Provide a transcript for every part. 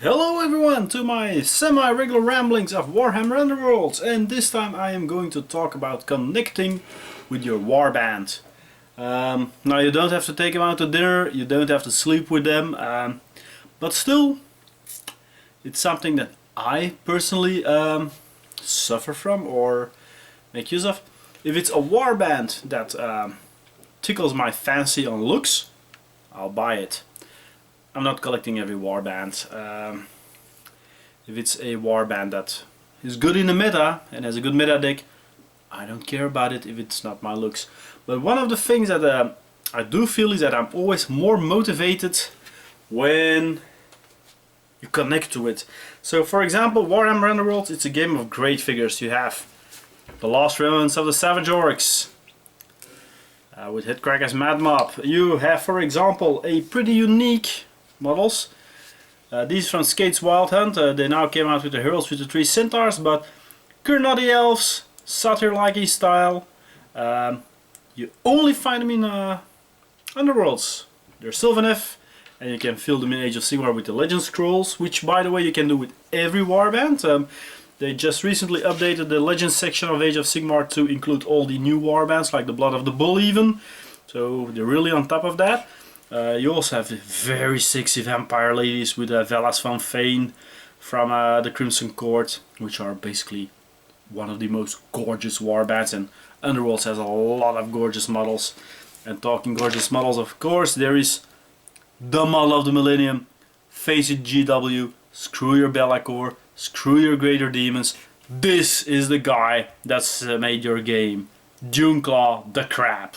Hello everyone to my semi-regular ramblings of Warhammer Underworlds, and this time I am going to talk about connecting with your warband. Now you don't have to take them out to dinner, you don't have to sleep with them, but still it's something that I personally suffer from or make use of. If it's a warband that tickles my fancy on looks, I'll buy it. I'm not collecting every warband. If it's a warband that is good in the meta and has a good meta deck, I don't care about it if it's not my looks. But one of the things that I do feel is that I'm always more motivated when you connect to it. So for example, Warhammer Underworlds, it's a game of great figures. You have the Last Remnants of the Savage Orcs, with Hitcracker's Mad Mob. You have, for example, a pretty unique models. These from Skate's Wild Hunt. They now came out with the Heralds with the 3 Centaurs, but Kurnadi Elves, Satyr-like style. You only find them in Underworlds. They're Sylvaneth, and you can fill them in Age of Sigmar with the Legend Scrolls, which by the way you can do with every warband. They just recently updated the Legends section of Age of Sigmar to include all the new warbands, like the Blood of the Bull even. So they're really on top of that. You also have very sexy vampire ladies with Velas van Veen from the Crimson Court, which are basically one of the most gorgeous warbands, and Underworlds has a lot of gorgeous models. And talking gorgeous models, of course, there is the model of the Millennium. Face it, GW, screw your Be'lakor, screw your Greater Demons. This is the guy that's made your game. Juneclaw the Crab.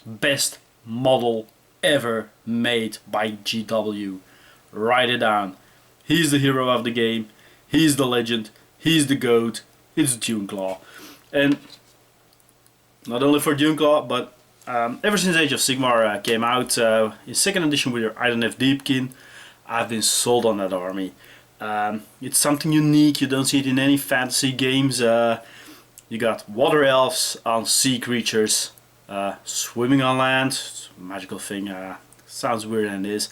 Best model ever made by GW. Write it down. He's the hero of the game. He's the legend. He's the GOAT. It's Juneclaw. And not only for Juneclaw, but ever since Age of Sigmar came out in 2nd edition with your Idoneth Deepkin, I've been sold on that army. It's something unique. You don't see it in any fantasy games. You got water elves on sea creatures, swimming on land. It's a magical thing. Sounds weird, and it is.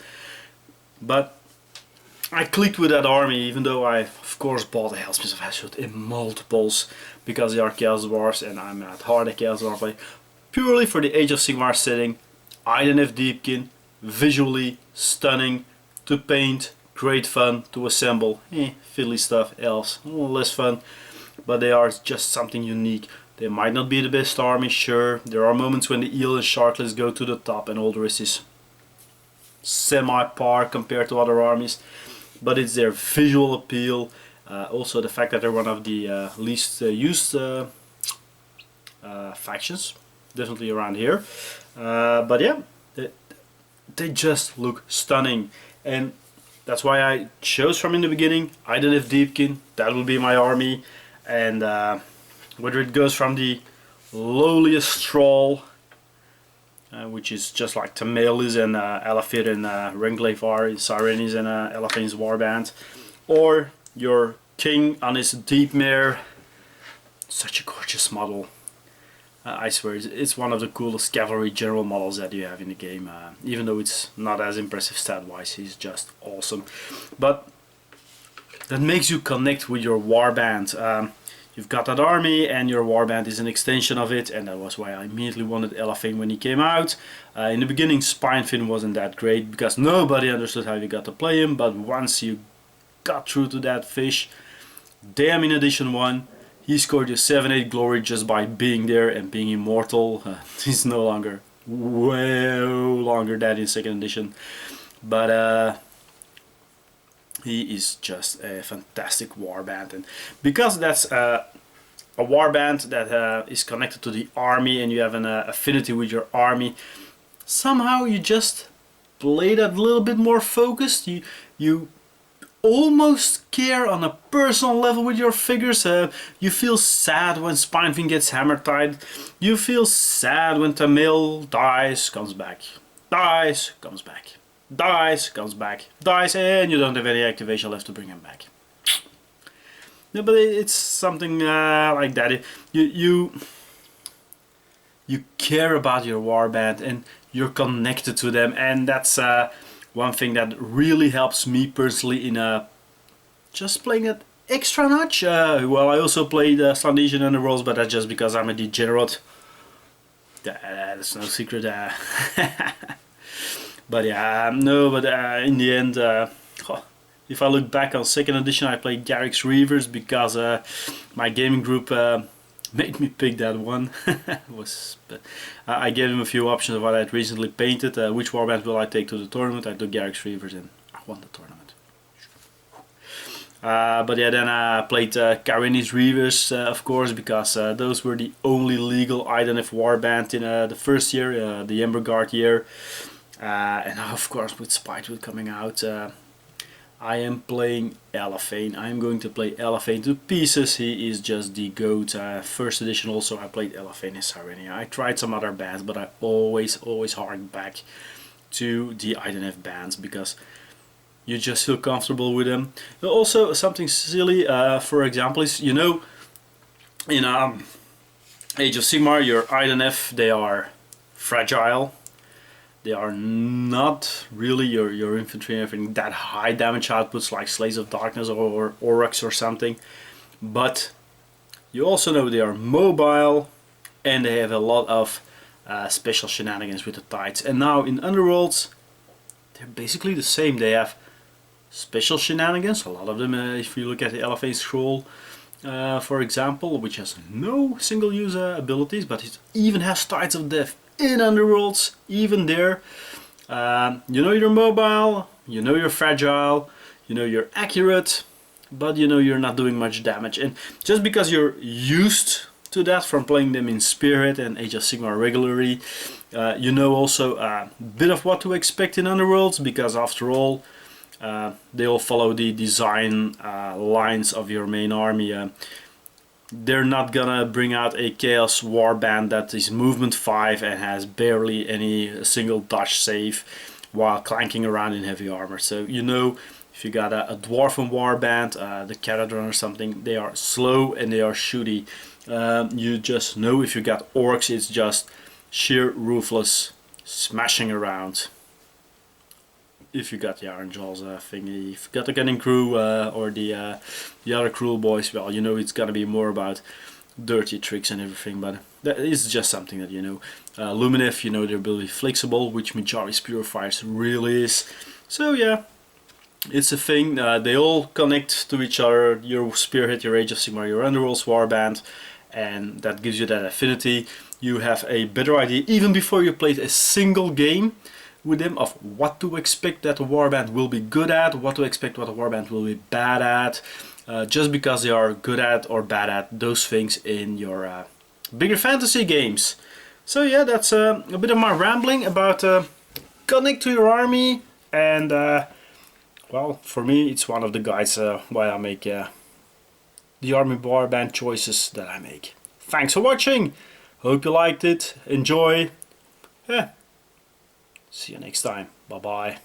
But I clicked with that army, even though I of course bought the Hellsmiths of Ashut in multiples because they are Chaos Dwarfs and I'm at heart a Chaos Dwarf play. Purely for the Age of Sigmar setting. Idoneth Deepkin, visually stunning, to paint, great fun to assemble. Fiddly stuff, elves, a little less fun, but they are just something unique. They might not be the best army, sure. There are moments when the eel and sharkless go to the top and all the rest is semi-par compared to other armies. But it's their visual appeal. Also the fact that they're one of the least used factions. Definitely around here. But yeah, they just look stunning. And that's why I chose from in the beginning Idoneth Deepkin. That will be my army. And whether it goes from the lowliest Thrall, which is just like Tamaelis and Alafir and Renglaive are in Sirenes and Elaphane's warband, or your king on his deep mare. Such a gorgeous model. I swear it's one of the coolest cavalry general models that you have in the game, even though it's not as impressive stat wise. He's just awesome. But that makes you connect with your warband. You've got that army and your warband is an extension of it, and that was why I immediately wanted Elafane when he came out. In the beginning Spinefin wasn't that great because nobody understood how you got to play him, but once you got through to that fish, damn, in edition 1 he scored you 7-8 glory just by being there and being immortal. He's no longer, way longer than in 2nd edition, but he is just a fantastic warband. And because that's a warband that is connected to the army and you have an affinity with your army, somehow you just play that a little bit more focused. You almost care on a personal level with your figures. You feel sad when Spinefin gets hammer tied. You feel sad when Tamael dies, comes back, dies, comes back, dies, comes back, dies, and you don't have any activation left to bring him back. No, but it's something like that. You care about your warband and you're connected to them, and that's one thing that really helps me personally in just playing it extra notch. Well, I also played Old Belgian Underworlds, but that's just because I'm a degenerate. That's no secret. But yeah, no, but in the end, if I look back on 2nd edition, I played Garrick's Reavers because my gaming group made me pick that one. I gave him a few options of what I had recently painted. Which warband will I take to the tournament? I took Garrick's Reavers and I won the tournament. But yeah, then I played Karini's Reavers, of course, because those were the only legal IDNF warband in the first year, the Emberguard year. And now, of course, with Spitewood coming out, I am playing Elefane. I am going to play Elefane to pieces. He is just the GOAT. First edition also I played Elefane in Sarenia. I tried some other bands, but I always hark back to the IDNF bands because you just feel comfortable with them. But also something silly, for example, is, you know, in Age of Sigmar, your IDNF, they are fragile. They are not really your infantry and everything that high damage outputs like Slaves of Darkness or Aurochs or something. But you also know they are mobile and they have a lot of special shenanigans with the Tides. And now in Underworlds, they're basically the same. They have special shenanigans, a lot of them. If you look at the Elefane Scroll, for example, which has no single use abilities, but it even has Tides of Death in Underworlds, even there. You know you're mobile, you know you're fragile, you know you're accurate, but you know you're not doing much damage. And just because you're used to that from playing them in Spirit and Age of Sigmar regularly, you know also a bit of what to expect in Underworlds, because after all, they all follow the design lines of your main army. They're not gonna bring out a Chaos Warband that is movement 5 and has barely any single dodge save while clanking around in heavy armor. So you know, if you got a Dwarven Warband, the Caradron or something, they are slow and they are shooty. You just know if you got Orcs, it's just sheer ruthless smashing around. If you got the Iron Jaws thingy, if you got the Gunning Crew or the other Cruel Boys, well, you know it's gonna be more about dirty tricks and everything, but that is just something that you know. Lumineth, you know, their ability flexible, which Majoris Purifiers really is. So yeah, it's a thing. They all connect to each other. Your Spearhead, your Age of Sigmar, your Underworlds Warband, and that gives you that affinity. You have a better idea even before you played a single game with them of what to expect that the warband will be good at, what to expect what the warband will be bad at, just because they are good at or bad at those things in your bigger fantasy games. So yeah, that's a bit of my rambling about connect to your army, and well, for me it's one of the guides why I make the army warband choices that I make. Thanks for watching, hope you liked it, enjoy, yeah. See you next time. Bye bye.